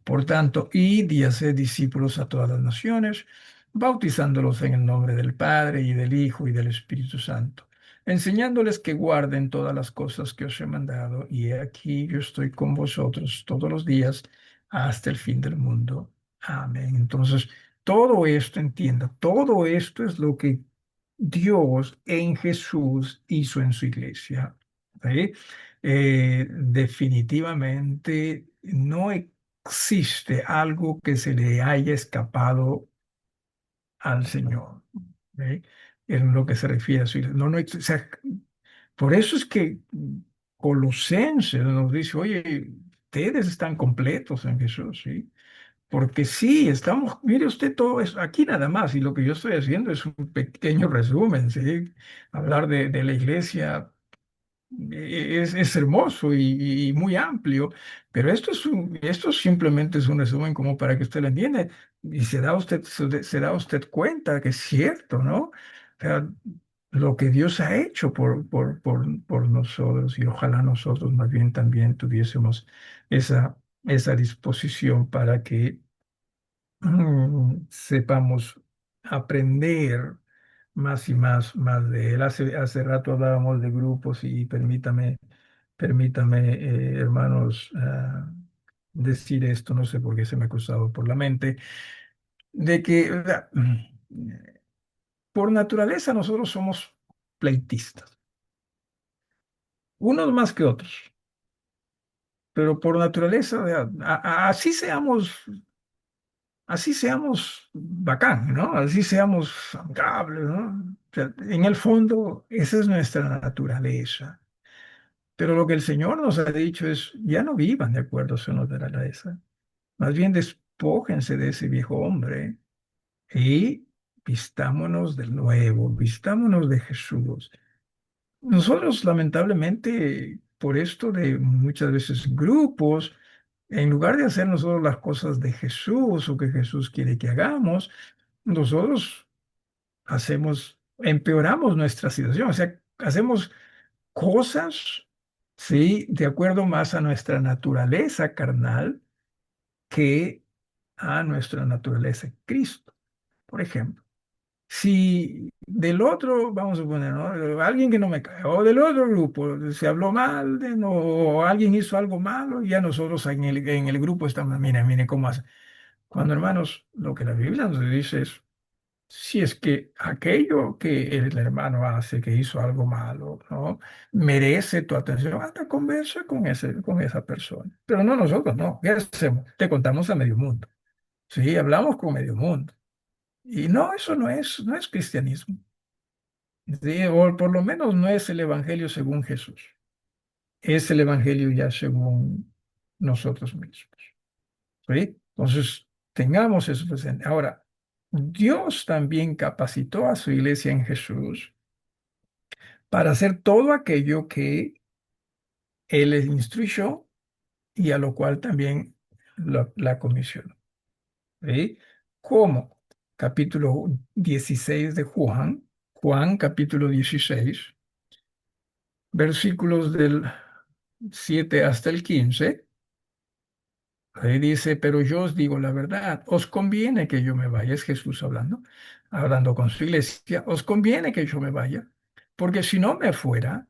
Por tanto, id y haced discípulos a todas las naciones, bautizándolos en el nombre del Padre y del Hijo y del Espíritu Santo, enseñándoles que guarden todas las cosas que os he mandado, y he aquí yo estoy con vosotros todos los días hasta el fin del mundo. Amén. Entonces, todo esto, entienda, todo esto es lo que Dios en Jesús hizo en su iglesia. ¿Sí? Definitivamente no existe algo que se le haya escapado al Señor, ¿sí? En lo que se refiere a su iglesia. O sea, por eso es que Colosenses nos dice, oye, ustedes están completos en Jesús, ¿sí? Porque sí, estamos, mire usted todo eso, aquí nada más, y lo que yo estoy haciendo es un pequeño resumen, ¿sí? Hablar de la iglesia es hermoso y muy amplio, pero esto simplemente es un resumen como para que usted lo entienda y se da usted cuenta que es cierto, ¿no? O sea, lo que Dios ha hecho por nosotros y ojalá nosotros más bien también tuviésemos esa disposición para que sepamos aprender más y más de él. Hace rato hablábamos de grupos y permítame, hermanos, decir esto, no sé por qué se me ha cruzado por la mente, de que por naturaleza nosotros somos pleitistas, unos más que otros, pero por naturaleza, así seamos bacán, ¿no? Así seamos amigables, ¿no? O sea, en el fondo, esa es nuestra naturaleza. Pero lo que el Señor nos ha dicho es, ya no vivan de acuerdo a su naturaleza. Más bien despójense de ese viejo hombre y vistámonos del nuevo, vistámonos de Jesús. Nosotros, lamentablemente, por esto de muchas veces grupos, en lugar de hacer nosotros las cosas de Jesús o que Jesús quiere que hagamos, nosotros empeoramos nuestra situación, o sea, hacemos cosas, sí, de acuerdo más a nuestra naturaleza carnal que a nuestra naturaleza en Cristo. Por ejemplo, si del otro, vamos a suponer, ¿no? Alguien que no me cae, o del otro grupo se habló mal, no, o alguien hizo algo malo, y ya nosotros en el grupo estamos, miren cómo hace. Cuando, hermanos, lo que la Biblia nos dice es, si es que aquello que el hermano hace, que hizo algo malo, ¿no? Merece tu atención, hasta conversa con esa persona. Pero no nosotros, no. ¿Qué hacemos? Te contamos a medio mundo. Sí, hablamos con medio mundo. Y no, eso no es cristianismo. Sí, o por lo menos no es el evangelio según Jesús. Es el evangelio ya según nosotros mismos. ¿Sí? Entonces, tengamos eso presente. Ahora, Dios también capacitó a su iglesia en Jesús para hacer todo aquello que Él les instruyó y a lo cual también la comisionó. ¿Sí? Como capítulo 16 de Juan capítulo 16 versículos del 7 hasta el 15. Ahí dice, pero yo os digo la verdad, os conviene que yo me vaya, es Jesús hablando con su iglesia, os conviene que yo me vaya, porque si no me fuera,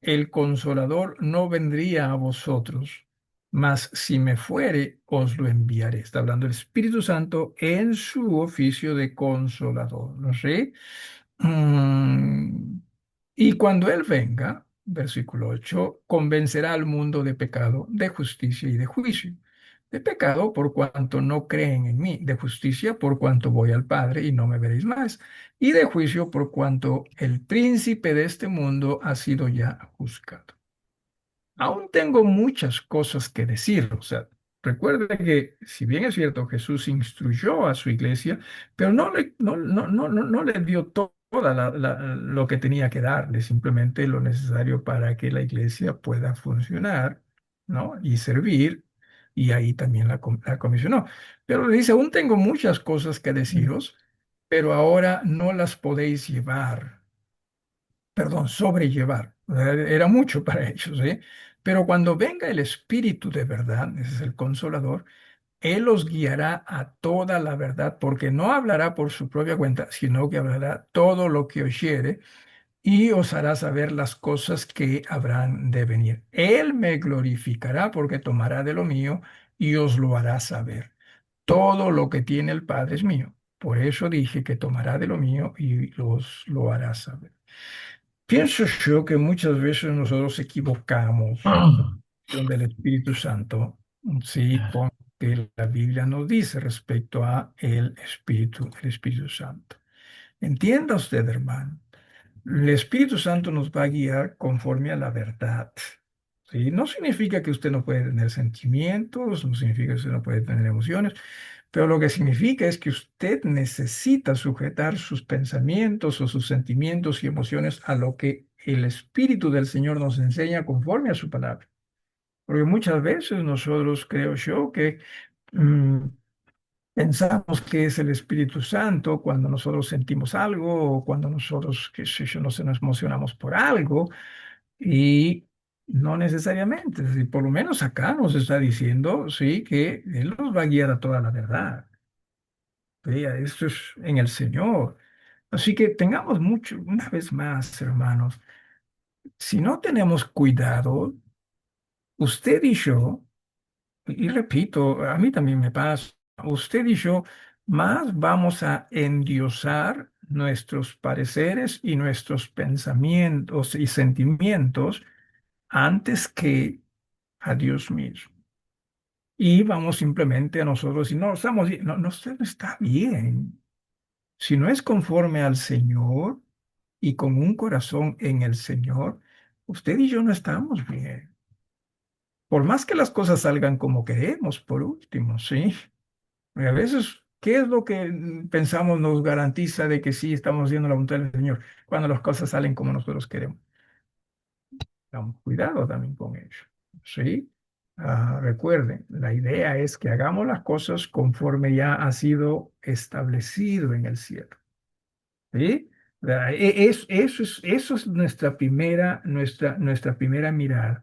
el Consolador no vendría a vosotros, mas si me fuere, os lo enviaré. Está hablando el Espíritu Santo en su oficio de Consolador, ¿no sé? Mm, y cuando Él venga, versículo 8, convencerá al mundo de pecado, de justicia y de juicio. De pecado por cuanto no creen en mí, de justicia por cuanto voy al Padre y no me veréis más, y de juicio por cuanto el príncipe de este mundo ha sido ya juzgado. Aún tengo muchas cosas que decir. O sea, recuerde que si bien es cierto, Jesús instruyó a su iglesia, pero no le dio toda lo que tenía que darle, simplemente lo necesario para que la iglesia pueda funcionar, ¿no? Y servir, y ahí también la comisionó. Pero le dice, aún tengo muchas cosas que deciros, pero ahora no las podéis llevar, perdón, sobrellevar. Era mucho para ellos, ¿eh? Pero cuando venga el Espíritu de verdad, ese es el Consolador, Él los guiará a toda la verdad, porque no hablará por su propia cuenta, sino que hablará todo lo que oyere y os hará saber las cosas que habrán de venir. Él me glorificará porque tomará de lo mío y os lo hará saber. Todo lo que tiene el Padre es mío. Por eso dije que tomará de lo mío y os lo hará saber. Pienso yo que muchas veces nosotros equivocamos del Espíritu Santo, sí, con lo que la Biblia nos dice respecto a el Espíritu Santo. Entienda usted, hermano, el Espíritu Santo nos va a guiar conforme a la verdad. ¿Sí? No significa que usted no puede tener sentimientos, no significa que usted no puede tener emociones, pero lo que significa es que usted necesita sujetar sus pensamientos o sus sentimientos y emociones a lo que el Espíritu del Señor nos enseña conforme a su palabra. Porque muchas veces nosotros, creo yo, que mm, pensamos que es el Espíritu Santo cuando nosotros sentimos algo o cuando nosotros, qué sé yo, nos emocionamos por algo y no necesariamente. Si por lo menos acá nos está diciendo, sí, que Él nos va a guiar a toda la verdad. Vea, esto es en el Señor. Así que tengamos mucho, una vez más, hermanos, si no tenemos cuidado, usted y yo, y repito, a mí también me pasa, usted y yo más vamos a endiosar nuestros pareceres y nuestros pensamientos y sentimientos antes que a Dios mismo. Y vamos simplemente a nosotros y no estamos bien, no, no, usted no está bien. Si no es conforme al Señor y con un corazón en el Señor, usted y yo no estamos bien. Por más que las cosas salgan como queremos, por último, ¿sí? Y a veces, ¿qué es lo que pensamos nos garantiza de que sí estamos haciendo la voluntad del Señor cuando las cosas salen como nosotros queremos? Tengamos cuidado también con ello, ¿sí? Recuerden, la idea es que hagamos las cosas conforme ya ha sido establecido en el cielo, ¿sí? Eso es nuestra primera mirada.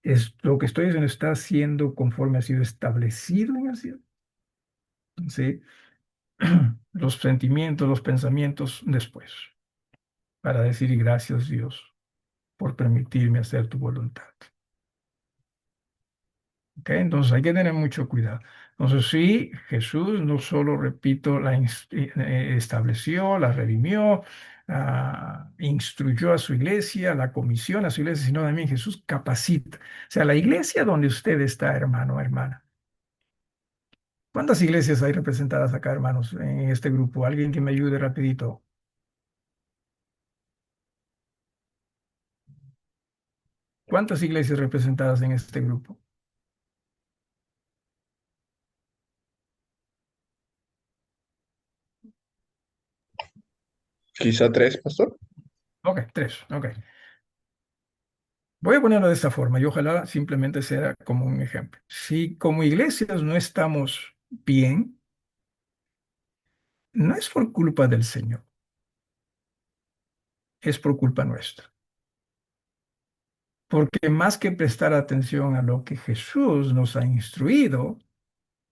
Es lo que estoy diciendo está haciendo conforme ha sido establecido en el cielo, ¿sí? Los sentimientos, los pensamientos después, para decir gracias Dios por permitirme hacer tu voluntad. ¿Ok? Entonces hay que tener mucho cuidado. Entonces sí, Jesús no solo, repito, estableció, la redimió, instruyó a su iglesia, la comisión a su iglesia, sino también Jesús capacita. O sea, la iglesia donde usted está, hermano, hermana. ¿Cuántas iglesias hay representadas acá, hermanos, en este grupo? Alguien que me ayude rapidito. ¿Cuántas iglesias representadas en este grupo? Quizá tres, pastor. Ok, tres. Ok. Voy a ponerlo de esta forma y ojalá simplemente sea como un ejemplo. Si como iglesias no estamos bien, no es por culpa del Señor, es por culpa nuestra. Porque más que prestar atención a lo que Jesús nos ha instruido,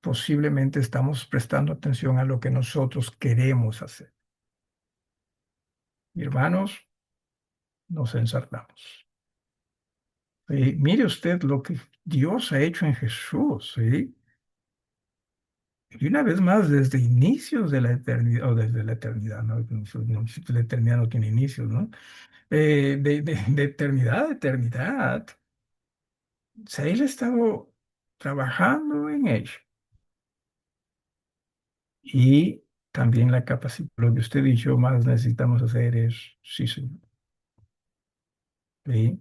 posiblemente estamos prestando atención a lo que nosotros queremos hacer. Y hermanos, nos ensartamos. Mire usted lo que Dios ha hecho en Jesús, ¿sí? Y una vez más, desde inicios de la eternidad, o desde la eternidad, ¿no? La eternidad no tiene inicios, ¿no? De eternidad a eternidad, o sea, Él ha estado trabajando en ello. Y también la capacidad, lo que usted y yo más necesitamos hacer es, sí, Señor, ¿sí?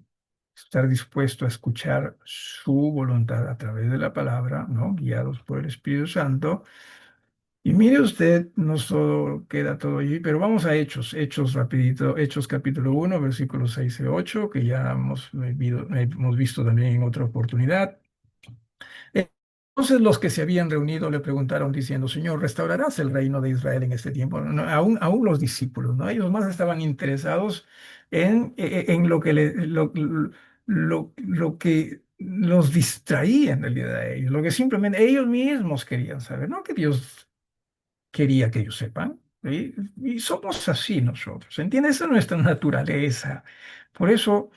Estar dispuesto a escuchar su voluntad a través de la palabra, ¿no? Guiados por el Espíritu Santo. Y mire usted, no solo queda todo allí, pero vamos a Hechos, Hechos rapidito, Hechos capítulo 1, versículos 6 y 8, que ya hemos visto también en otra oportunidad. Entonces los que se habían reunido le preguntaron diciendo, Señor, ¿restaurarás el reino de Israel en este tiempo? No, aún los discípulos, ¿no? Ellos más estaban interesados en lo que, lo que los distraía en realidad a ellos, lo que simplemente ellos mismos querían saber, no que Dios quería que ellos sepan. ¿Sí? Y somos así nosotros, ¿entiendes? Esa es nuestra naturaleza. Por eso,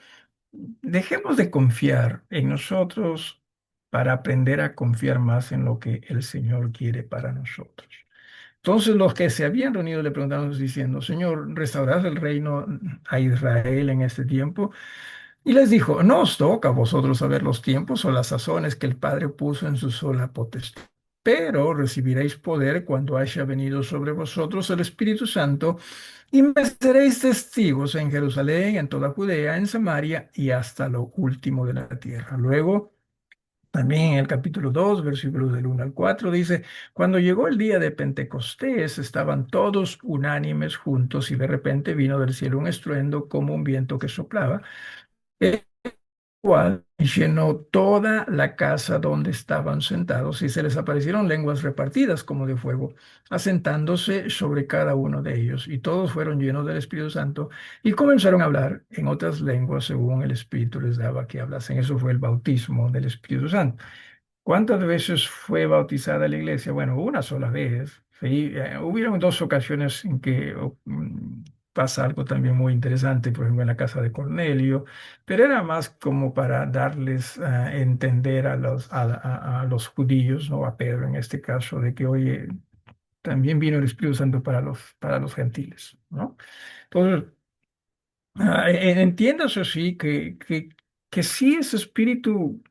dejemos de confiar en nosotros para aprender a confiar más en lo que el Señor quiere para nosotros. Entonces los que se habían reunido le preguntaron diciendo, Señor, ¿restaurarás el reino a Israel en este tiempo? Y les dijo, no os toca a vosotros saber los tiempos o las sazones que el Padre puso en su sola potestad, pero recibiréis poder cuando haya venido sobre vosotros el Espíritu Santo y me seréis testigos en Jerusalén, en toda Judea, en Samaria y hasta lo último de la tierra. Luego También en el capítulo 2, versículos del 1 al 4 dice, cuando llegó el día de Pentecostés, estaban todos unánimes juntos y de repente vino del cielo un estruendo como un viento que soplaba, cual llenó toda la casa donde estaban sentados y se les aparecieron lenguas repartidas como de fuego, asentándose sobre cada uno de ellos. Y todos fueron llenos del Espíritu Santo y comenzaron a hablar en otras lenguas según el Espíritu les daba que hablasen. Eso fue el bautismo del Espíritu Santo. ¿Cuántas veces fue bautizada la iglesia? Bueno, una sola vez. Sí, hubieron dos ocasiones en que pasa algo también muy interesante, por ejemplo, en la casa de Cornelio, pero era más como para darles a entender a los judíos, ¿no? A Pedro en este caso, de que, oye, también vino el Espíritu Santo para los gentiles, ¿no? Entonces, entiéndase sí que sí ese espíritu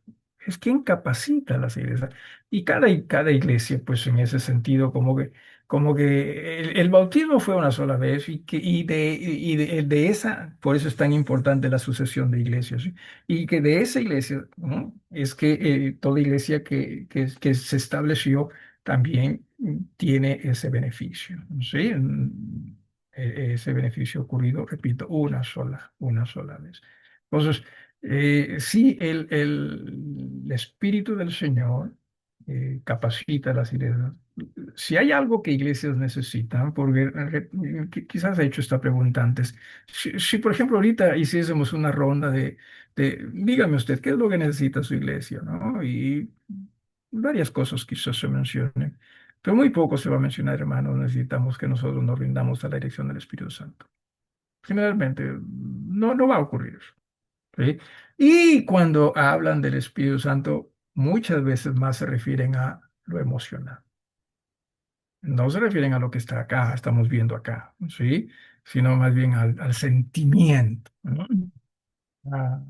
es quien capacita a las iglesias. Y cada iglesia, pues en ese sentido, como que el bautismo fue una sola vez de esa, por eso es tan importante la sucesión de iglesias, ¿sí? Y que de esa iglesia, ¿no? Es que toda iglesia que se estableció también tiene ese beneficio, ¿sí? Ese beneficio ocurrido, repito, una sola vez. Entonces, sí, el Espíritu del Señor capacita a las iglesias. Si hay algo que iglesias necesitan, porque quizás he hecho esta pregunta antes, si, por ejemplo ahorita hiciésemos una ronda dígame usted, ¿qué es lo que necesita su iglesia? ¿No? Y varias cosas quizás se mencionen. Pero muy poco se va a mencionar, hermanos. Necesitamos que nosotros nos rindamos a la dirección del Espíritu Santo. Generalmente no va a ocurrir eso. ¿Sí? Y cuando hablan del Espíritu Santo, muchas veces más se refieren a lo emocional. No se refieren a lo que está acá, estamos viendo acá, ¿sí? Sino más bien al sentimiento, ¿no? Ah,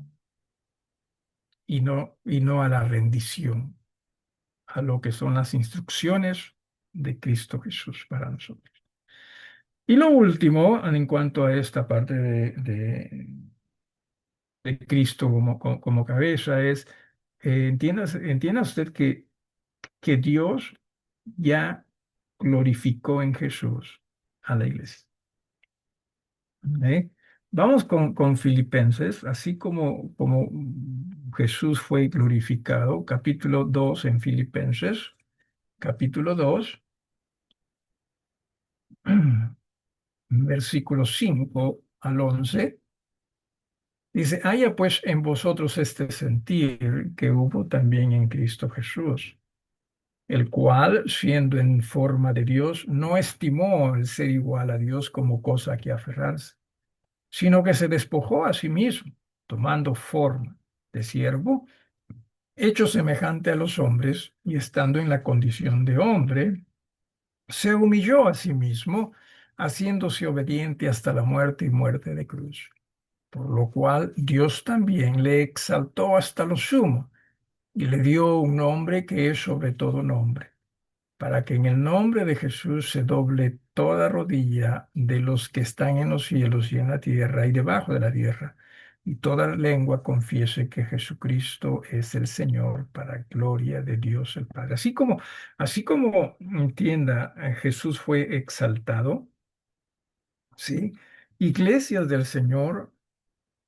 y no a la rendición, a lo que son las instrucciones de Cristo Jesús para nosotros. Y lo último, en cuanto a esta parte de Cristo como cabeza, es, entienda usted que Dios ya glorificó en Jesús a la iglesia. ¿Eh? Vamos con Filipenses, así como Jesús fue glorificado, capítulo 2 en Filipenses, capítulo 2 versículos 5 al 11. Dice, haya pues en vosotros este sentir que hubo también en Cristo Jesús, el cual, siendo en forma de Dios, no estimó el ser igual a Dios como cosa a que aferrarse, sino que se despojó a sí mismo, tomando forma de siervo, hecho semejante a los hombres, y estando en la condición de hombre, se humilló a sí mismo, haciéndose obediente hasta la muerte y muerte de cruz. Por lo cual Dios también le exaltó hasta lo sumo y le dio un nombre que es sobre todo nombre, para que en el nombre de Jesús se doble toda rodilla de los que están en los cielos y en la tierra y debajo de la tierra, y toda lengua confiese que Jesucristo es el Señor, para gloria de Dios el Padre. Así como entienda, Jesús fue exaltado, ¿sí? Iglesias del Señor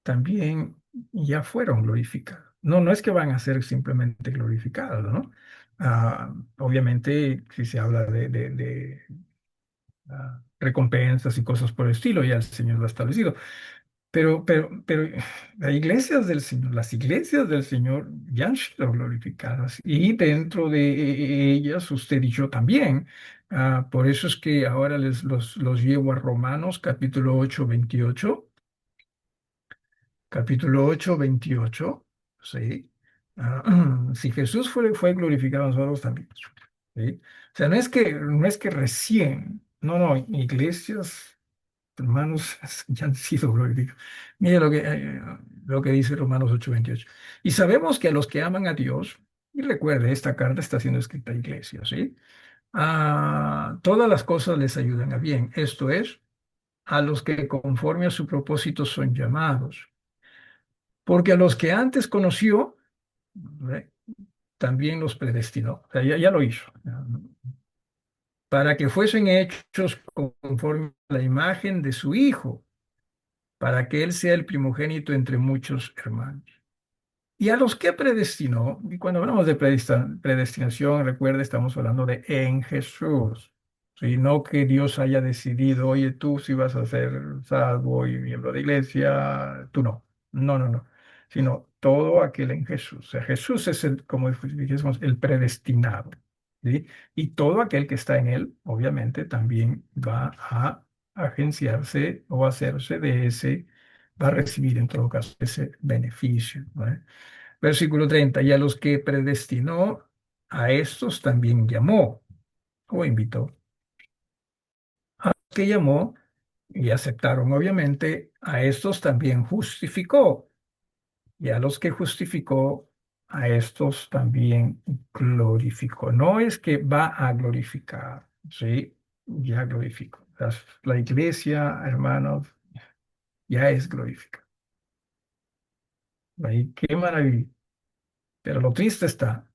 también ya fueron glorificadas. No es que van a ser simplemente glorificadas, ¿no? Obviamente, si se habla de recompensas y cosas por el estilo, ya el Señor lo ha establecido. Pero las iglesias del Señor ya han sido glorificadas y dentro de ellas usted y yo también. Por eso es que ahora los llevo a Romanos capítulo 8 28. Capítulo 8 28, ¿sí? Si Jesús fue glorificado, nosotros también, ¿sí? O sea, no es que recién, no, iglesias, hermanos, ya han sido glorificados. Mire lo que dice Romanos 8 28. Y sabemos que a los que aman a Dios, y recuerde, esta carta está siendo escrita a iglesias, ¿sí? Todas las cosas les ayudan a bien. Esto es, a los que conforme a su propósito son llamados. Porque a los que antes conoció, ¿ve? también los predestinó. O sea, ya lo hizo. Para que fuesen hechos conforme a la imagen de su Hijo, para que Él sea el primogénito entre muchos hermanos. Y a los que predestinó, y cuando hablamos de predestinación, recuerda, estamos hablando de en Jesús. ¿Sí? No que Dios haya decidido, oye, tú sí vas a ser salvo y miembro de iglesia, tú no. No, no, no. Sino todo aquel en Jesús. O sea, Jesús es el, como dijésemos, el predestinado. ¿Sí? Y todo aquel que está en él, obviamente, también va a agenciarse o hacerse de ese, va a recibir en todo caso ese beneficio. ¿Vale? Versículo 30, y a los que predestinó, a estos también llamó o invitó. A los que llamó y aceptaron, obviamente, a estos también justificó. Y a los que justificó, a estos también glorificó. No es que va a glorificar, ¿sí? Ya glorificó. La iglesia, hermanos, ya es glorificada. Ahí, qué maravilla. Pero lo triste está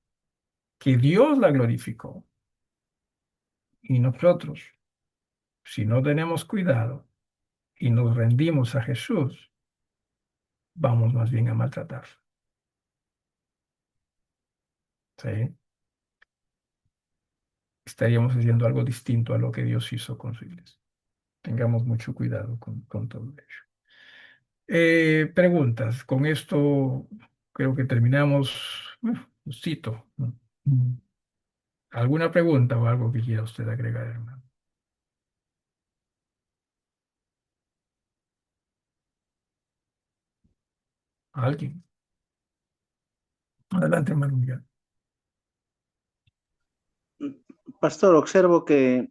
que Dios la glorificó y nosotros, si no tenemos cuidado y nos rendimos a Jesús, vamos más bien a maltratar. ¿Sí? Estaríamos haciendo algo distinto a lo que Dios hizo con su iglesia. Tengamos mucho cuidado con todo ello. Preguntas. Con esto creo que terminamos. Justito, ¿no? ¿Alguna pregunta o algo que quiera usted agregar, hermano? ¿Alguien? Adelante, hermano Miguel. Pastor, observo que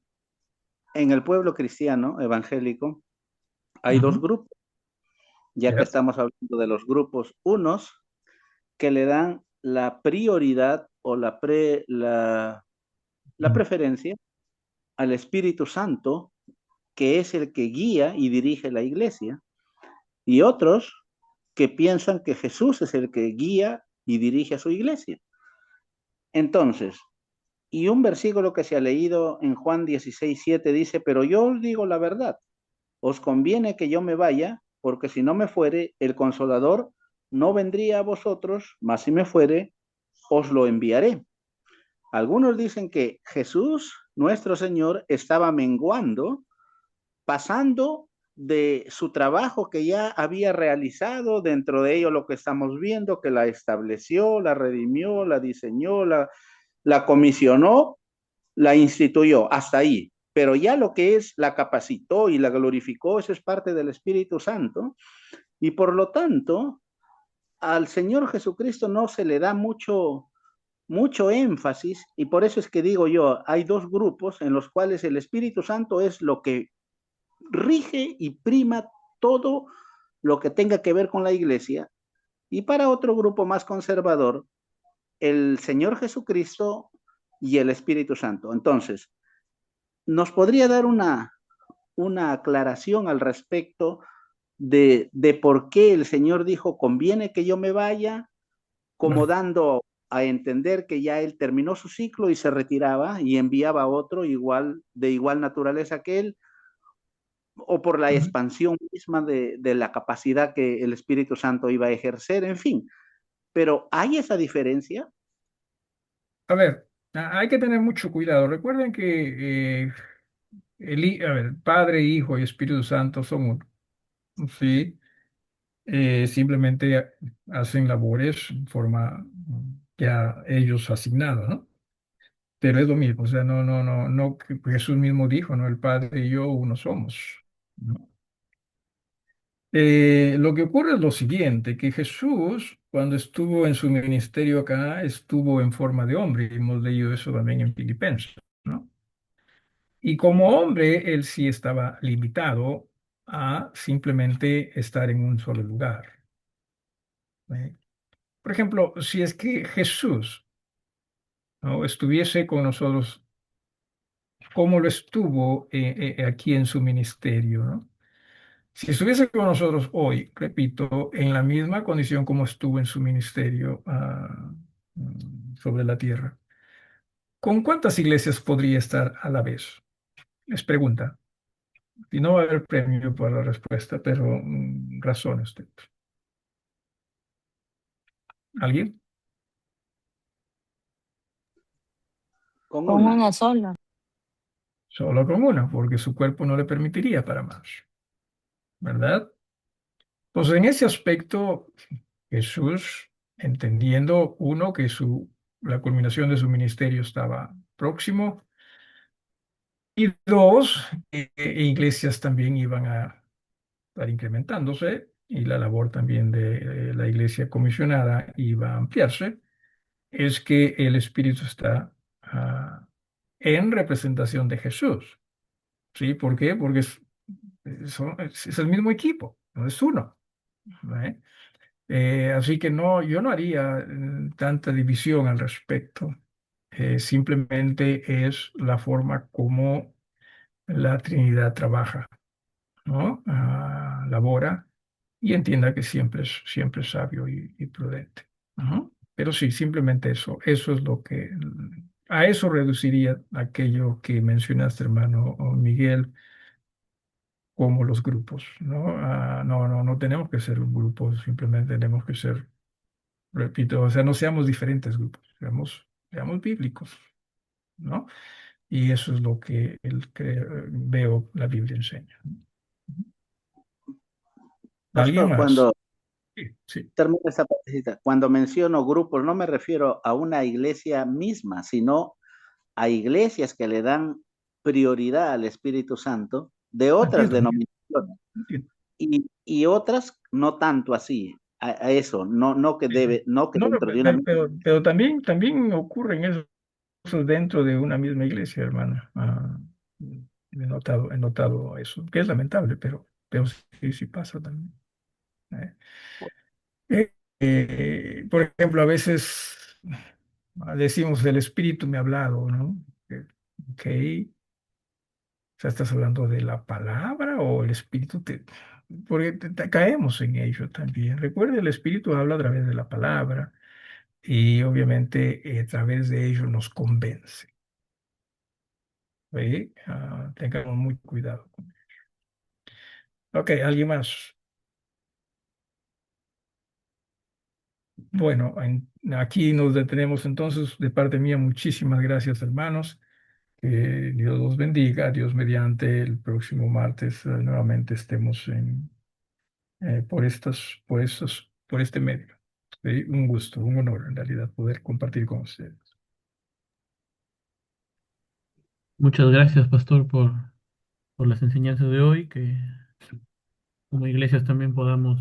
en el pueblo cristiano evangélico hay dos Ujú. grupos, ya que Ya. estamos hablando de los grupos, unos que le dan la prioridad o la preferencia al Espíritu Santo, que es el que guía y dirige la iglesia, y otros que piensan que Jesús es el que guía y dirige a su iglesia. Entonces, y un versículo que se ha leído en Juan 16:7 dice, pero yo os digo la verdad, os conviene que yo me vaya, porque si no me fuere, el consolador no vendría a vosotros, mas si me fuere, os lo enviaré. Algunos dicen que Jesús, nuestro Señor, estaba menguando, pasando de su trabajo que ya había realizado, dentro de ello lo que estamos viendo, que la estableció, la redimió, la diseñó, la comisionó, la instituyó, hasta ahí. Pero ya lo que es, la capacitó y la glorificó, eso es parte del Espíritu Santo. Y por lo tanto, al Señor Jesucristo no se le da mucho énfasis, y por eso es que digo yo, hay dos grupos en los cuales el Espíritu Santo es lo que rige y prima todo lo que tenga que ver con la iglesia, y para otro grupo más conservador, el Señor Jesucristo y el Espíritu Santo. Entonces, ¿nos podría dar una aclaración al respecto de por qué el Señor dijo, conviene que yo me vaya, como Bueno, dando a entender que ya él terminó su ciclo y se retiraba y enviaba a otro igual, de igual naturaleza que él, o por la ujú. expansión misma de la capacidad que el Espíritu Santo iba a ejercer, en fin? Pero ¿hay esa diferencia? A ver, hay que tener mucho cuidado. Recuerden que a ver, Padre, Hijo y Espíritu Santo son uno. Sí. Simplemente hacen labores en forma ya ellos asignados, ¿no? Pero es lo mismo, o sea, no, que Jesús mismo dijo, ¿no? El Padre y yo uno somos, ¿no? Lo que ocurre es lo siguiente, que Jesús, cuando estuvo en su ministerio acá, estuvo en forma de hombre, y hemos leído eso también en Filipenses, ¿no? Y como hombre, él sí estaba limitado a simplemente estar en un solo lugar. ¿Eh? Por ejemplo, si es que Jesús, ¿no? estuviese con nosotros como lo estuvo aquí en su ministerio, ¿no? Si estuviese con nosotros hoy, repito, en la misma condición como estuvo en su ministerio, sobre la tierra. ¿Con cuántas iglesias podría estar a la vez? Les pregunta. Y no va a haber premio por la respuesta, pero razone usted. ¿Alguien? Con Con una. una sola. Solo con una, porque su cuerpo no le permitiría para más, ¿verdad? Pues en ese aspecto, Jesús, entendiendo uno que la culminación de su ministerio estaba próximo, y dos, iglesias también iban a estar incrementándose y la labor también de la iglesia comisionada iba a ampliarse, es que el Espíritu está en representación de Jesús. ¿Sí? ¿Por qué? Porque es el mismo equipo, no es uno. ¿Eh? Así que no, yo no haría tanta división al respecto. Simplemente es la forma como la Trinidad trabaja, ¿no? Labora y entienda que siempre es sabio y prudente. Ujú. Pero sí, simplemente eso es lo que, a eso reduciría aquello que mencionaste, hermano Miguel, como los grupos, ¿no? No tenemos que ser un grupo, simplemente tenemos que ser, repito, o sea, no seamos diferentes grupos, seamos bíblicos, ¿no? Y eso es lo que veo la Biblia enseña. ¿Alguien Pastor, más? cuando Sí, sí, termino esta partecita, cuando menciono grupos, no me refiero a una iglesia misma, sino a iglesias que le dan prioridad al Espíritu Santo de otras entiendo, denominaciones entiendo. y otras no tanto así, a eso, no que Sí, sí. debe, no que No, no, dentro de una misma. pero también ocurren eso dentro de una misma iglesia, hermana. He notado eso, que es lamentable, pero sí, sí pasa también. ¿Eh? Por ejemplo, a veces decimos el Espíritu me ha hablado, ¿no? Ok, o sea, ¿estás hablando de la palabra o el Espíritu te... Porque caemos en ello también. Recuerde, el Espíritu habla a través de la palabra y obviamente a través de ello nos convence. ¿Sí? Tengamos mucho cuidado. Ok, ¿alguien más? Bueno, aquí nos detenemos entonces. De parte mía, muchísimas gracias, hermanos. Que Dios los bendiga. Dios mediante el próximo martes nuevamente estemos por este medio. ¿Sí? Un gusto, un honor en realidad poder compartir con ustedes. Muchas gracias, pastor, por las enseñanzas de hoy, que como iglesias también podamos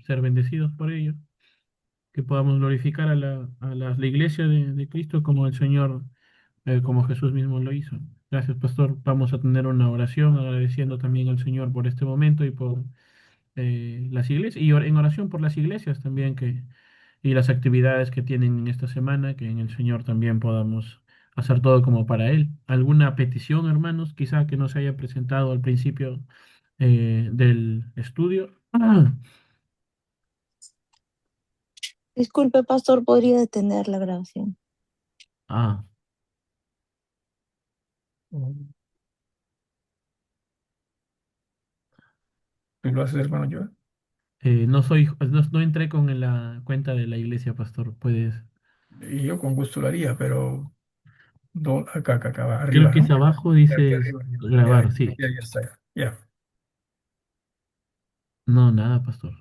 ser bendecidos por ello, que podamos glorificar a la iglesia de Cristo como el Señor, como Jesús mismo lo hizo. Gracias, pastor. Vamos a tener una oración agradeciendo también al Señor por este momento y por las iglesias, y en oración por las iglesias también y las actividades que tienen en esta semana, que en el Señor también podamos hacer todo como para Él. ¿Alguna petición, hermanos, quizá que no se haya presentado al principio del estudio? Disculpe, pastor, ¿podría detener la grabación? Ah, Mm. ¿Tú lo haces, hermano yo? no entré con la cuenta de la iglesia, pastor. Puedes. Y yo con gusto lo haría, pero acá, Creo arriba, que es ¿no? abajo, Aquí dice arriba, arriba. Ya, grabar, sí. ya está. Ya. No, nada, pastor.